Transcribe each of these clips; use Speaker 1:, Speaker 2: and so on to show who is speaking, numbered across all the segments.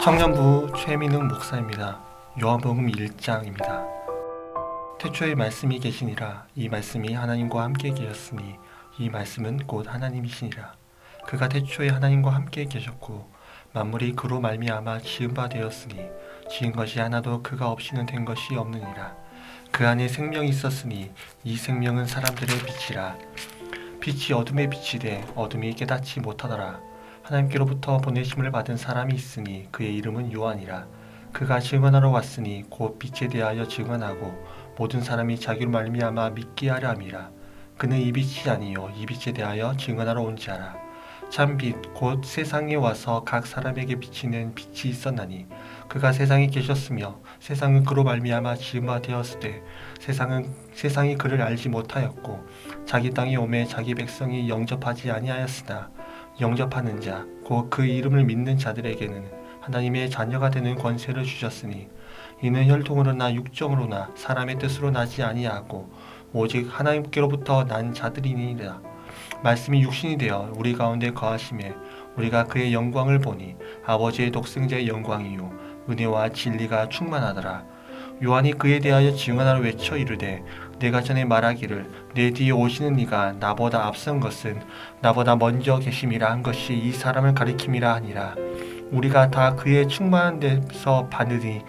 Speaker 1: 청년부 최민흥 목사입니다. 요한복음 1장입니다. 태초에 말씀이 계시니라. 이 말씀이 하나님과 함께 계셨으니 이 말씀은 곧 하나님이시니라. 그가 태초에 하나님과 함께 계셨고 만물이 그로 말미암아 지은 바 되었으니 지은 것이 하나도 그가 없이는 된 것이 없느니라. 그 안에 생명이 있었으니 이 생명은 사람들의 빛이라. 빛이 어둠에 비치되 어둠이 깨닫지 못하더라. 하나님께로부터 보내심을 받은 사람이 있으니 그의 이름은 요한이라. 그가 증언하러 왔으니 곧 빛에 대하여 증언하고 모든 사람이 자기로 말미암아 믿게 하려 함이라. 그는 이 빛이 아니요 이 빛에 대하여 증언하러 온 자라. 참 빛 곧 세상에 와서 각 사람에게 비치는 빛이 있었나니 그가 세상에 계셨으며 세상은 그로 말미암아 지은 바 되었으되 세상이 그를 알지 못하였고 자기 땅에 오매 자기 백성이 영접하지 아니하였으나 영접하는 자 곧 그 이름을 믿는 자들에게는 하나님의 자녀가 되는 권세를 주셨으니 이는 혈통으로나 육정으로나 사람의 뜻으로 나지 아니하고 오직 하나님께로부터 난 자들이니라. 말씀이 육신이 되어 우리 가운데 거하심에 우리가 그의 영광을 보니 아버지의 독생자의 영광이요 은혜와 진리가 충만하더라. 요한이 그에 대하여 증언하러 외쳐 이르되 내가 전에 말하기를 내 뒤에 오시는 이가 나보다 앞선 것은 나보다 먼저 계심이라 한 것이 이 사람을 가리킴이라 하니라. 우리가 다 그의 충만한 데서 받으니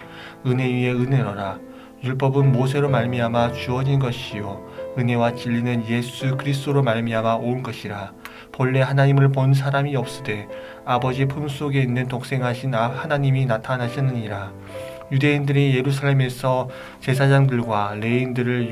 Speaker 1: 은혜 위에 은혜로라. 율법은 모세로 말미암아 주어진 것이요 은혜와 진리는 예수 그리스도로 말미암아 온 것이라. 본래 하나님을 본 사람이 없으되 아버지 품속에 있는 독생하신 하나님이 나타나셨느니라. 유대인들이 예루살렘에서 제사장들과 레위인들을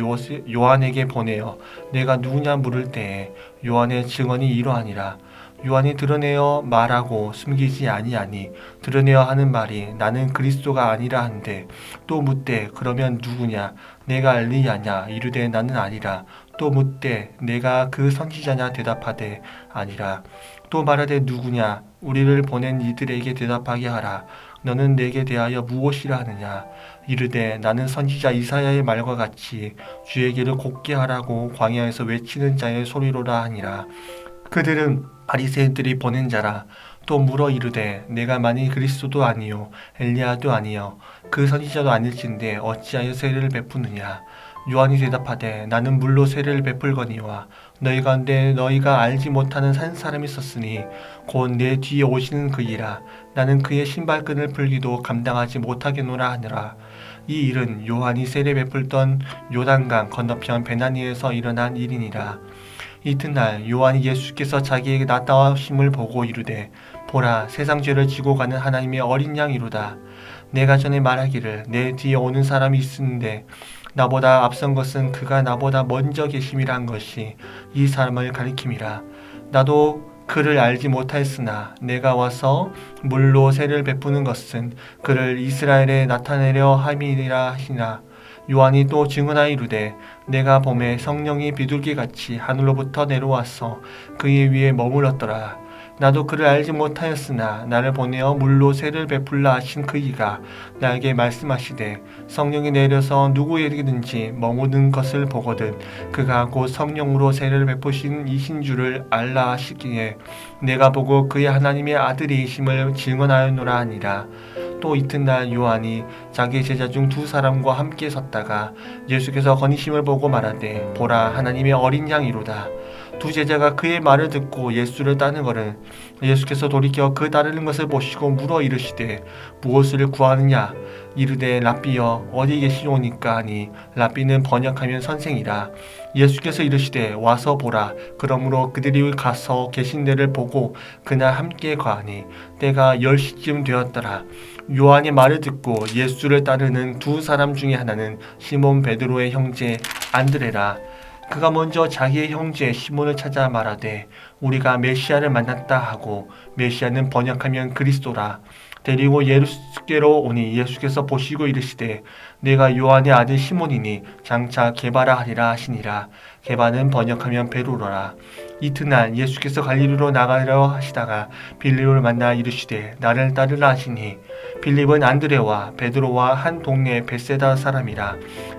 Speaker 1: 요한에게 보내어 내가 누구냐 물을 때에 요한의 증언이 이러하니라. 요한이 드러내어 말하고 숨기지 아니하니 드러내어 하는 말이 나는 그리스도가 아니라 한데 또 묻되 그러면 누구냐 내가 엘리야냐 이르되 나는 아니라 또 묻되 내가 그 선지자냐 대답하되 아니라 또 말하되 누구냐 우리를 보낸 이들에게 대답하게 하라. 너는 내게 대하여 무엇이라 하느냐 이르되 나는 선지자 이사야의 말과 같이 주의 길을 곧게 하라고 광야에서 외치는 자의 소리로라 하니라. 그들은 바리새인들이 보낸 자라. 또 물어 이르되 내가 만일 그리스도도 아니요 엘리야도 아니요 그 선지자도 아닐진데 어찌하여 세례를 베푸느냐. 요한이 대답하되 나는 물로 세례를 베풀거니와 너희 가운데 너희가 알지 못하는 한 사람이 있었으니 곧 내 뒤에 오시는 그이라. 나는 그의 신발끈을 풀기도 감당하지 못하겠노라 하느라. 이 일은 요한이 세례 베풀던 요단강 건너편 베나니에서 일어난 일이니라. 이튿날 요한이 예수께서 자기에게 나타오심을 보고 이르되 보라 세상 죄를 지고 가는 하나님의 어린 양이로다. 내가 전에 말하기를 내 뒤에 오는 사람이 있는데 나보다 앞선 것은 그가 나보다 먼저 계심이라 한 것이 이 사람을 가리킴이라. 나도 그를 알지 못하였으나 내가 와서 물로 세례를 베푸는 것은 그를 이스라엘에 나타내려 함이니라 하시나. 요한이 또 증언하여 이르되 내가 봄에 성령이 비둘기같이 하늘로부터 내려와서 그의 위에 머물렀더라. 나도 그를 알지 못하였으나 나를 보내어 물로 세례를 베풀라 하신 그이가 나에게 말씀하시되 성령이 내려서 누구에게든지 머무는 것을 보거든 그가 곧 성령으로 세례를 베푸신 이신 줄을 알라 하시기에 내가 보고 그의 하나님의 아들이심을 증언하였노라 하니라. 또 이튿날 요한이 자기 제자 중 두 사람과 함께 섰다가 예수께서 건의심을 보고 말하되 보라 하나님의 어린 양이로다. 두 제자가 그의 말을 듣고 예수를 따르거늘 예수께서 돌이켜 그 따르는 것을 보시고 물어 이르시되 무엇을 구하느냐. 이르되 랍비여 어디 계시오니까 하니 랍비는 번역하면 선생이라. 예수께서 이르시되 와서 보라. 그러므로 그들이 가서 계신 데를 보고 그날 함께 가니 때가 10시쯤 되었더라. 요한의 말을 듣고 예수를 따르는 두 사람 중에 하나는 시몬 베드로의 형제 안드레라. 그가 먼저 자기의 형제 시몬을 찾아 말하되 우리가 메시아를 만났다 하고 메시아는 번역하면 그리스도라. 데리고 예수께로 오니 예수께서 보시고 이르시되 내가 요한의 아들 시몬이니 장차 게바라 하리라 하시니라. 게바는 번역하면 베드로라. 이튿날 예수께서 갈릴리로 나가려 하시다가 빌립을 만나 이르시되 나를 따르라 하시니 빌립은 안드레와 베드로와 한 동네 벳세다 사람이라.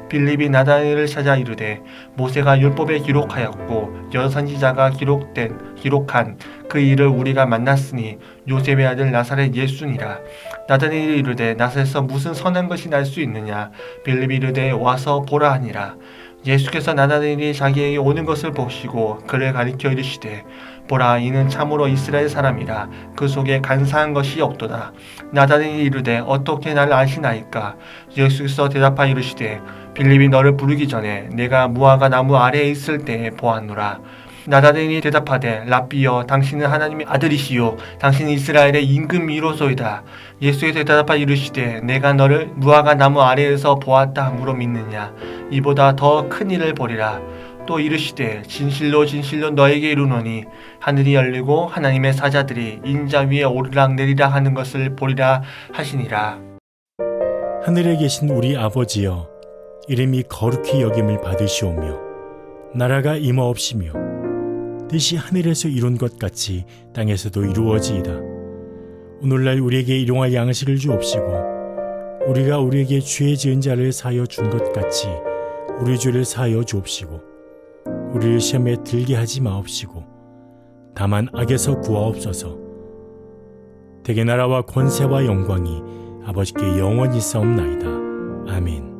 Speaker 1: 빌립이 나다나엘을 찾아 이르되 모세가 율법에 기록하였고 여러 선지자가 기록한 그 일을 우리가 만났으니 요셉의 아들 나사렛 예수니라. 나다나엘이 이르되 나사렛에서 무슨 선한 것이 날 수 있느냐. 빌립이 이르되 와서 보라 하니라. 예수께서 나다나엘이 자기에게 오는 것을 보시고 그를 가리켜 이르시되 보라 이는 참으로 이스라엘 사람이라. 그 속에 간사한 것이 없도다. 나다나엘이 이르되 어떻게 나를 아시나이까. 예수께서 대답하여 이르시되 빌립이 너를 부르기 전에 내가 무화과 나무 아래에 있을 때에 보았노라. 나다나엘이 대답하되 랍비여 당신은 하나님의 아들이시요 당신은 이스라엘의 임금이로소이다. 예수께서 대답하여 이르시되 내가 너를 무화과 나무 아래에서 보았다 함으로 믿느냐. 이보다 더 큰 일을 보리라. 또 이르시되 진실로 진실로 너에게 이르노니 하늘이 열리고 하나님의 사자들이 인자 위에 오르락내리락 하는 것을 보리라 하시니라.
Speaker 2: 하늘에 계신 우리 아버지여 이름이 거룩히 여김을 받으시오며 나라가 임하옵시며 뜻이 하늘에서 이룬 것 같이 땅에서도 이루어지이다. 오늘날 우리에게 일용할 양식을 주옵시고 우리가 우리에게 죄 지은 자를 사하여 준 것 같이 우리 죄를 사하여 주옵시고 우리를 시험에 들게 하지 마옵시고 다만 악에서 구하옵소서. 대개 나라와 권세와 영광이 아버지께 영원히 있사옵나이다. 아멘.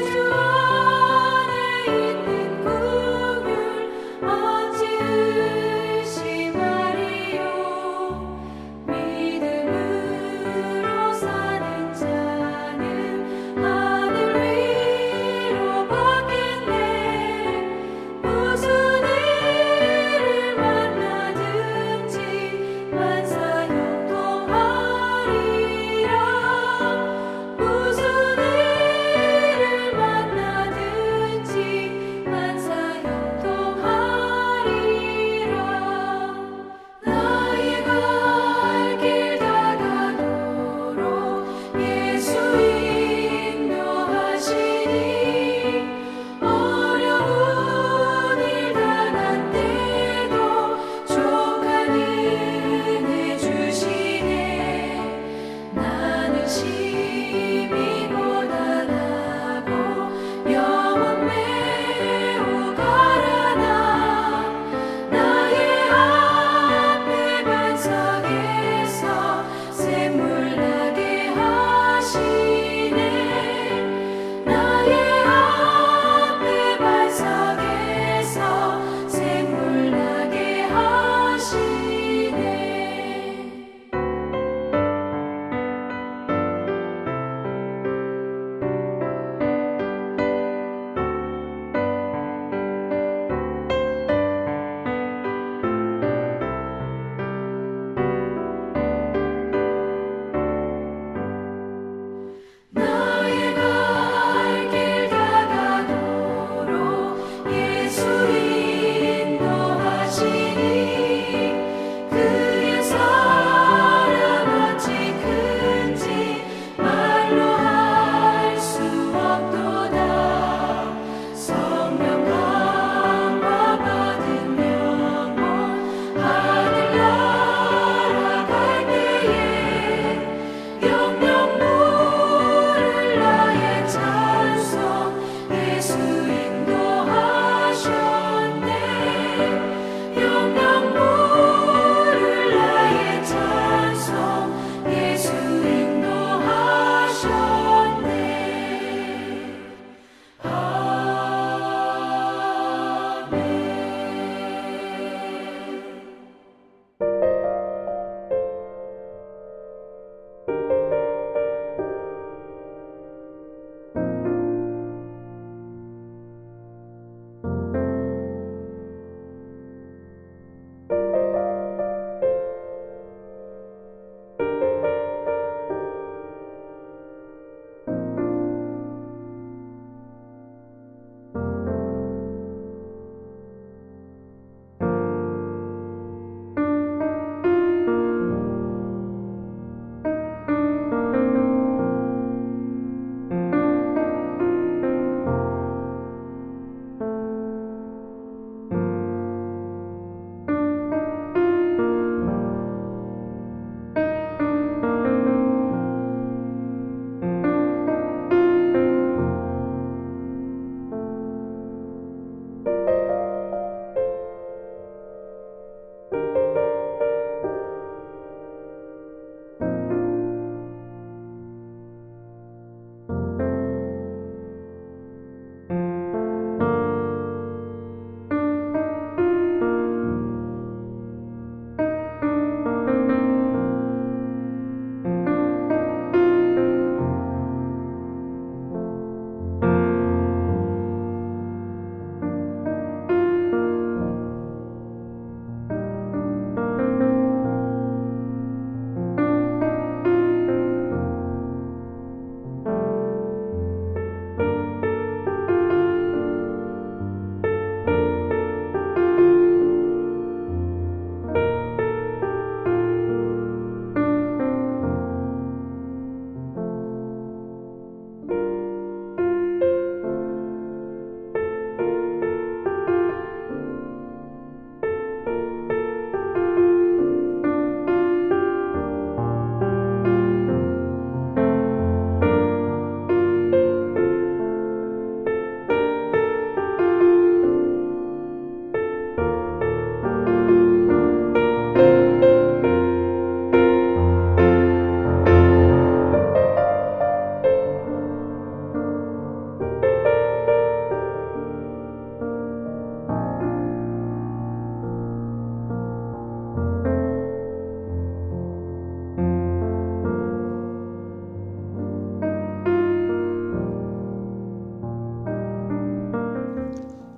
Speaker 3: 주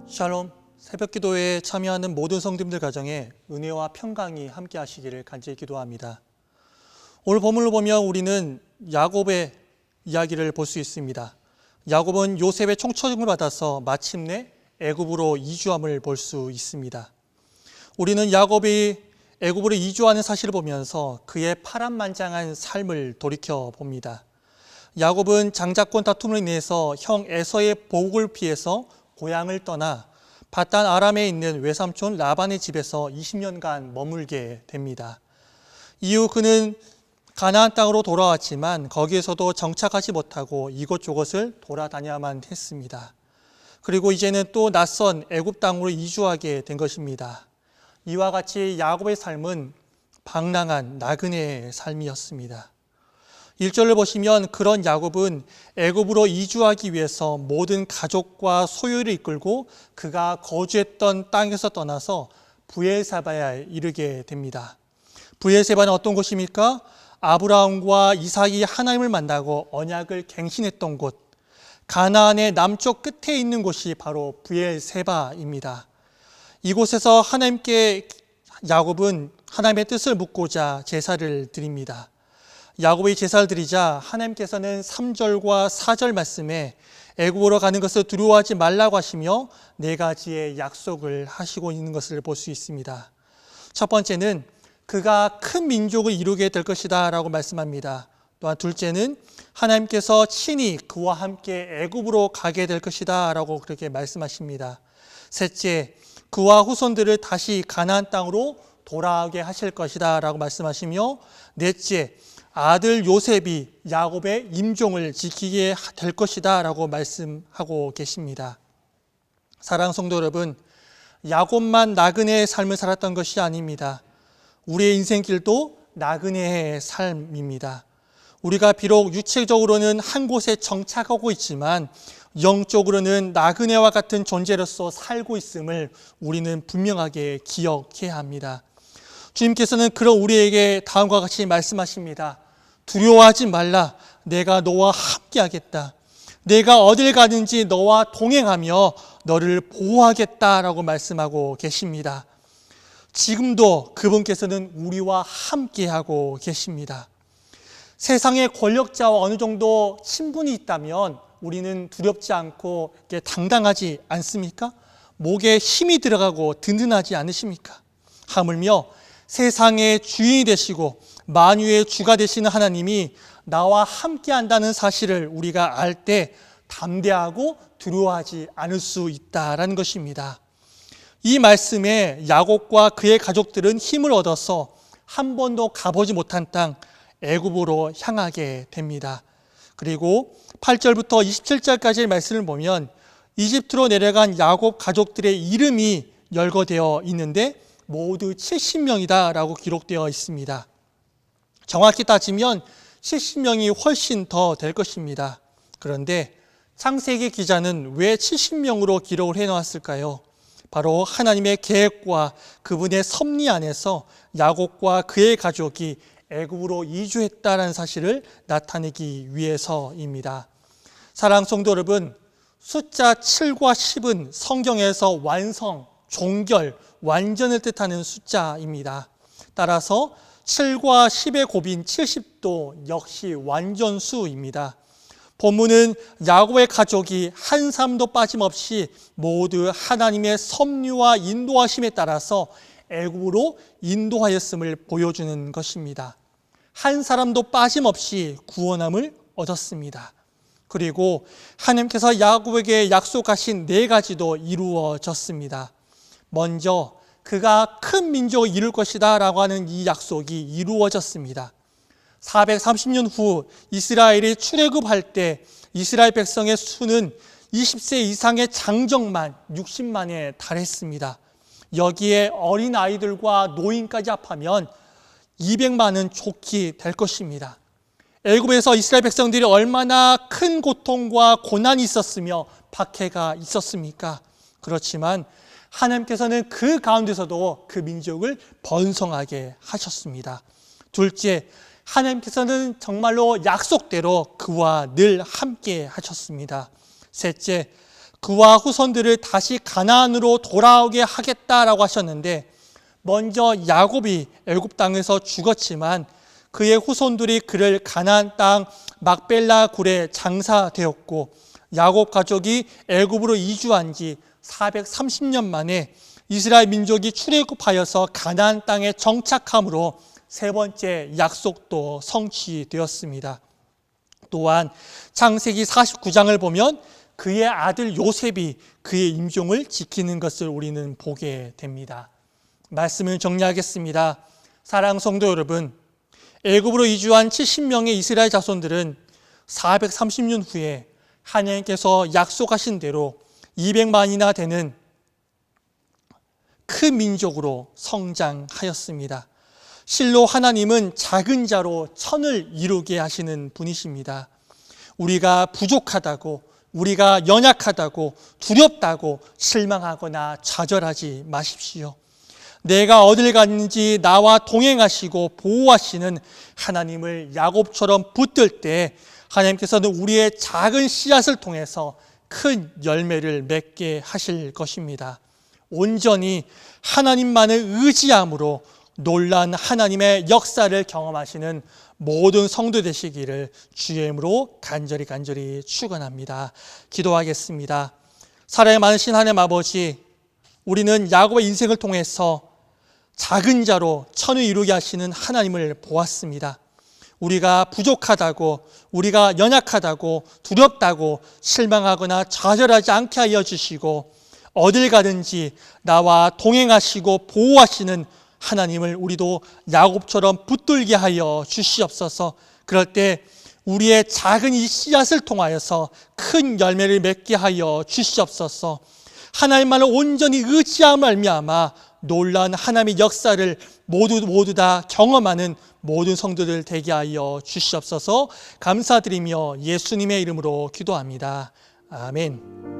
Speaker 3: 샬롬, 새벽기도에 참여하는 모든 성도님들 가정에 은혜와 평강이 함께 하시기를 간절히 기도합니다. 오늘 본문을 보면 우리는 야곱의 이야기를 볼 수 있습니다. 야곱은 요셉의 총처음을 받아서 마침내 애굽으로 이주함을 볼 수 있습니다. 우리는 야곱이 애굽으로 이주하는 사실을 보면서 그의 파란만장한 삶을 돌이켜 봅니다. 야곱은 장자권 다툼으로 인해서 형 에서의 보복을 피해서 고향을 떠나 바단 아람에 있는 외삼촌 라반의 집에서 20년간 머물게 됩니다. 이후 그는 가나안 땅으로 돌아왔지만 거기에서도 정착하지 못하고 이곳저곳을 돌아다녀야만 했습니다. 그리고 이제는 또 낯선 애굽 땅으로 이주하게 된 것입니다. 이와 같이 야곱의 삶은 방랑한 나그네의 삶이었습니다. 1절을 보시면 그런 야곱은 애굽으로 이주하기 위해서 모든 가족과 소유를 이끌고 그가 거주했던 땅에서 떠나서 브엘사바에 이르게 됩니다. 브엘사바는 어떤 곳입니까? 아브라함과 이삭이 하나님을 만나고 언약을 갱신했던 곳, 가나안의 남쪽 끝에 있는 곳이 바로 브엘세바입니다. 이곳에서 하나님께 야곱은 하나님의 뜻을 묻고자 제사를 드립니다. 야곱이 제사를 드리자 하나님께서는 3절과 4절 말씀에 애굽으로 가는 것을 두려워하지 말라고 하시며 4가지의 약속을 하시고 있는 것을 볼 수 있습니다. 첫 번째는 그가 큰 민족을 이루게 될 것이다 라고 말씀합니다. 또한 둘째는 하나님께서 친히 그와 함께 애굽으로 가게 될 것이다 라고 그렇게 말씀하십니다. 셋째, 그와 후손들을 다시 가나안 땅으로 돌아오게 하실 것이다 라고 말씀하시며, 넷째, 아들 요셉이 야곱의 임종을 지키게 될 것이다 라고 말씀하고 계십니다. 사랑하는 성도 여러분, 야곱만 나그네의 삶을 살았던 것이 아닙니다. 우리의 인생길도 나그네의 삶입니다. 우리가 비록 육체적으로는 한 곳에 정착하고 있지만 영적으로는 나그네와 같은 존재로서 살고 있음을 우리는 분명하게 기억해야 합니다. 주님께서는 그런 우리에게 다음과 같이 말씀하십니다. 두려워하지 말라. 내가 너와 함께 하겠다. 내가 어딜 가든지 너와 동행하며 너를 보호하겠다라고 말씀하고 계십니다. 지금도 그분께서는 우리와 함께하고 계십니다. 세상의 권력자와 어느 정도 친분이 있다면 우리는 두렵지 않고 당당하지 않습니까? 목에 힘이 들어가고 든든하지 않으십니까? 하물며 세상의 주인이 되시고 만유의 주가 되시는 하나님이 나와 함께 한다는 사실을 우리가 알 때 담대하고 두려워하지 않을 수 있다라는 것입니다. 이 말씀에 야곱과 그의 가족들은 힘을 얻어서 한 번도 가보지 못한 땅 애굽으로 향하게 됩니다. 그리고 8절부터 27절까지의 말씀을 보면 이집트로 내려간 야곱 가족들의 이름이 열거되어 있는데 모두 70명이다 라고 기록되어 있습니다. 정확히 따지면 70명이 훨씬 더 될 것입니다. 그런데 창세기 기자는 왜 70명으로 기록을 해놓았을까요? 바로 하나님의 계획과 그분의 섭리 안에서 야곱과 그의 가족이 애굽으로 이주했다는 사실을 나타내기 위해서입니다. 사랑하는 성도 여러분, 숫자 7과 10은 성경에서 완성, 종결, 완전을 뜻하는 숫자입니다. 따라서 7과 10의 곱인 70도 역시 완전수입니다. 본문은 야곱의 가족이 한 사람도 빠짐없이 모두 하나님의 섭리와 인도하심에 따라서 애굽으로 인도하였음을 보여주는 것입니다. 한 사람도 빠짐없이 구원함을 얻었습니다. 그리고 하나님께서 야곱에게 약속하신 4가지도 이루어졌습니다. 먼저 그가 큰 민족을 이룰 것이다 라고 하는 이 약속이 이루어졌습니다. 430년 후 이스라엘이 출애굽할 때 이스라엘 백성의 수는 20세 이상의 장정만 60만에 달했습니다. 여기에 어린 아이들과 노인까지 합하면 200만은 좋게 될 것입니다. 애굽에서 이스라엘 백성들이 얼마나 큰 고통과 고난이 있었으며 박해가 있었습니까? 그렇지만 하나님께서는 그 가운데서도 그 민족을 번성하게 하셨습니다. 둘째, 하나님께서는 정말로 약속대로 그와 늘 함께 하셨습니다. 셋째, 그와 후손들을 다시 가나안으로 돌아오게 하겠다라고 하셨는데, 먼저 야곱이 애굽 땅에서 죽었지만 그의 후손들이 그를 가나안 땅 막벨라 굴에 장사되었고, 야곱 가족이 애굽으로 이주한 지 430년 만에 이스라엘 민족이 출애굽하여서 가나안 땅에 정착함으로 세 번째 약속도 성취되었습니다. 또한 창세기 49장을 보면 그의 아들 요셉이 그의 임종을 지키는 것을 우리는 보게 됩니다. 말씀을 정리하겠습니다. 사랑하는 성도 여러분, 애굽으로 이주한 70명의 이스라엘 자손들은 430년 후에 하나님께서 약속하신 대로 200만이나 되는 큰 민족으로 성장하였습니다. 실로 하나님은 작은 자로 천을 이루게 하시는 분이십니다. 우리가 부족하다고, 우리가 연약하다고, 두렵다고 실망하거나 좌절하지 마십시오. 내가 어딜 갔는지 나와 동행하시고 보호하시는 하나님을 야곱처럼 붙들 때 하나님께서는 우리의 작은 씨앗을 통해서 큰 열매를 맺게 하실 것입니다. 온전히 하나님만을 의지함으로 놀란 하나님의 역사를 경험하시는 모든 성도 되시기를 주의 이름으로 간절히 축원합니다. 기도하겠습니다. 사랑이 많으신 하나님 아버지, 우리는 야곱의 인생을 통해서 작은 자로 천을 이루게 하시는 하나님을 보았습니다. 우리가 부족하다고, 우리가 연약하다고, 두렵다고 실망하거나 좌절하지 않게 하여 주시고, 어딜 가든지 나와 동행하시고 보호하시는 하나님을 우리도 야곱처럼 붙들게 하여 주시옵소서. 그럴 때 우리의 작은 이 씨앗을 통하여서 큰 열매를 맺게 하여 주시옵소서. 하나님만을 온전히 의지함을 말미암아 놀라운 하나님의 역사를 모두 다 경험하는 모든 성도들 되게 하여 주시옵소서. 감사드리며 예수님의 이름으로 기도합니다. 아멘.